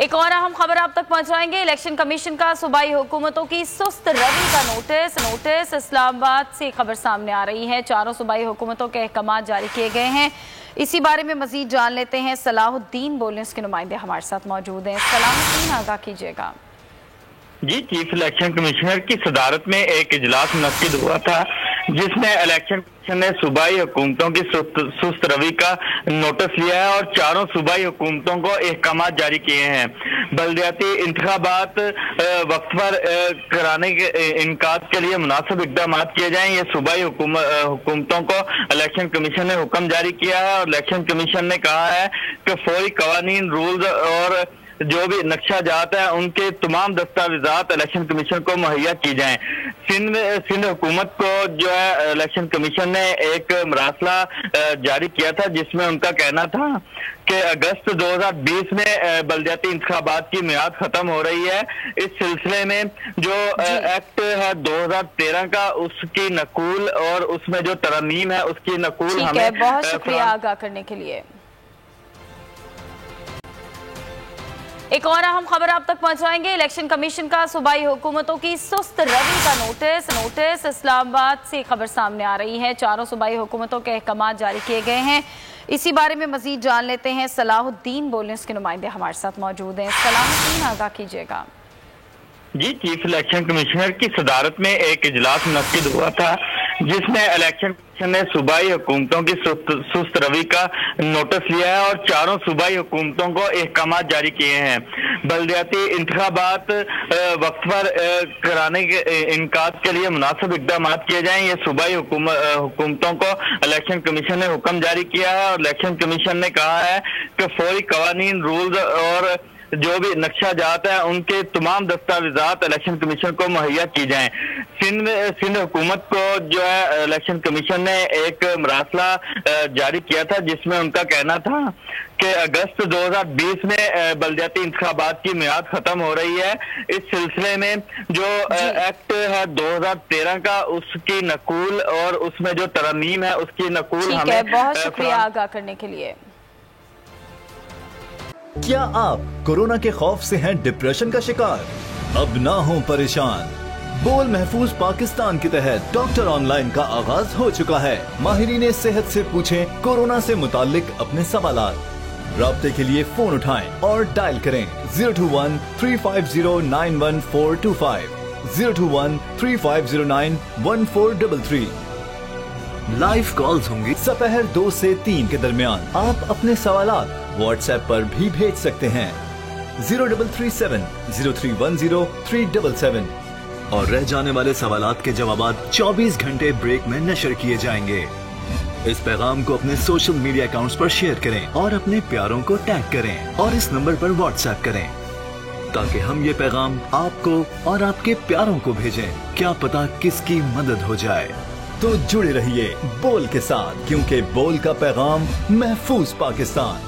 एक और अहम खबर आप तक पहुंचाएंगे। इलेक्शन कमीशन का सूबाई हुकूमतों की सुस्त रवि का नोटिस इस्लामाबाद से खबर सामने आ रही है। चारों सूबाई हुकूमतों के अहकाम जारी किए गए हैं। इसी बारे में मजीद जान लेते हैं। सलाहुद्दीन बोलने के नुमाइंदे हमारे साथ मौजूद हैं। सलाहुद्दीन, आगाह कीजिएगा। जी, चीफ इलेक्शन कमिश्नर की सदारत में एक इजलास मुनक्किद हुआ था जिसमें इलेक्शन कमीशन ने सूबाई हुकूमतों की सुस्त रवि का नोटिस लिया है और चारों सूबाई हुकूमतों को अहकाम जारी किए हैं। बल्दियाती इंतखाबात वक्त पर कराने के इनकाद के लिए मुनासिब इकदाम किए जाएं, ये सूबाई हुकूमतों को इलेक्शन कमीशन ने हुक्म जारी किया है। और इलेक्शन कमीशन ने कहा है कि फौरी कवानीन, रूल्स और जो भी नक्शा जात है उनके तमाम दस्तावेजात इलेक्शन कमीशन को मुहैया की जाएं। सिंध हुकूमत को जो है इलेक्शन कमीशन ने एक मरासला जारी किया था जिसमें उनका कहना था कि अगस्त 2020 में बल्दियाती इंतखाबात की मियाद खत्म हो रही है। इस सिलसिले में जो एक्ट है 2013 का, उसकी नकूल और उसमें जो तरमीम है उसकी नकूल हमें। बहुत शुक्रिया आगाह करने के लिए। एक और अहम खबर आप तक पहुंचाएंगे। इलेक्शन कमीशन का सूबाई हुकूमतों की सुस्त रवि का नोटिस इस्लामाबाद से खबर सामने आ रही है। चारों सूबाई हुकूमतों के अहकाम जारी किए गए हैं। इसी बारे में मजीद जान लेते हैं। सलाहुद्दीन बोलने के नुमाइंदे हमारे साथ मौजूद हैं। सलाहुद्दीन, आगाह कीजिएगा। जी, चीफ इलेक्शन कमिश्नर की सदारत में एक इजलास मुनक्किद हुआ था जिसमें इलेक्शन कमीशन ने सूबाई हुकूमतों की सुस्त रवि का नोटिस लिया है और चारों सूबाई हुकूमतों को अहकाम जारी किए हैं। बल्दियाती इंतखाबात वक्त पर कराने के इनकाद के लिए मुनासिब इकदाम किए जाएं, ये सूबाई हुकूमतों को इलेक्शन कमीशन ने हुक्म जारी किया है। और इलेक्शन कमीशन ने कहा है कि फौरी कवानीन, रूल्स और जो भी नक्शा जात है उनके तमाम दस्तावेजात इलेक्शन कमीशन को मुहैया की जाएं। सिंध हुकूमत को जो है इलेक्शन कमीशन ने एक मरासला जारी किया था जिसमें उनका कहना था कि अगस्त 2020 में बल्दियाती इंतखाबात की मियाद खत्म हो रही है। इस सिलसिले में जो एक्ट है 2013 का, उसकी नकूल और उसमें जो तरमीम है उसकी नकूल हमें। बहुत शुक्रिया आगाह करने के लिए। क्या आप कोरोना के खौफ से हैं डिप्रेशन का शिकार? अब ना हो परेशान। बोल महफूज पाकिस्तान के तहत डॉक्टर ऑनलाइन का आगाज हो चुका है। माहिरीन सेहत से पूछें कोरोना से मुतालिक अपने सवालात। राब्ते के लिए फोन उठाएं और डायल करें 021-350-91425, 021-3509-1433। लाइव कॉल्स होंगी दोपहर 2 से 3 के दरमियान। आप अपने सवालात व्हाट्सएप पर भी भेज सकते हैं 0337-0310-377 और रह जाने वाले सवालात के जवाबात 24 घंटे ब्रेक में नशर किए जाएंगे। इस पैगाम को अपने सोशल मीडिया अकाउंट्स पर शेयर करें और अपने प्यारों को टैग करें और इस नंबर पर व्हाट्सएप करें ताकि हम ये पैगाम आपको और आपके प्यारों को भेजें। क्या पता किसकी मदद हो जाए। तो जुड़े रहिए बोल के साथ, क्योंकि बोल का पैगाम महफूज पाकिस्तान।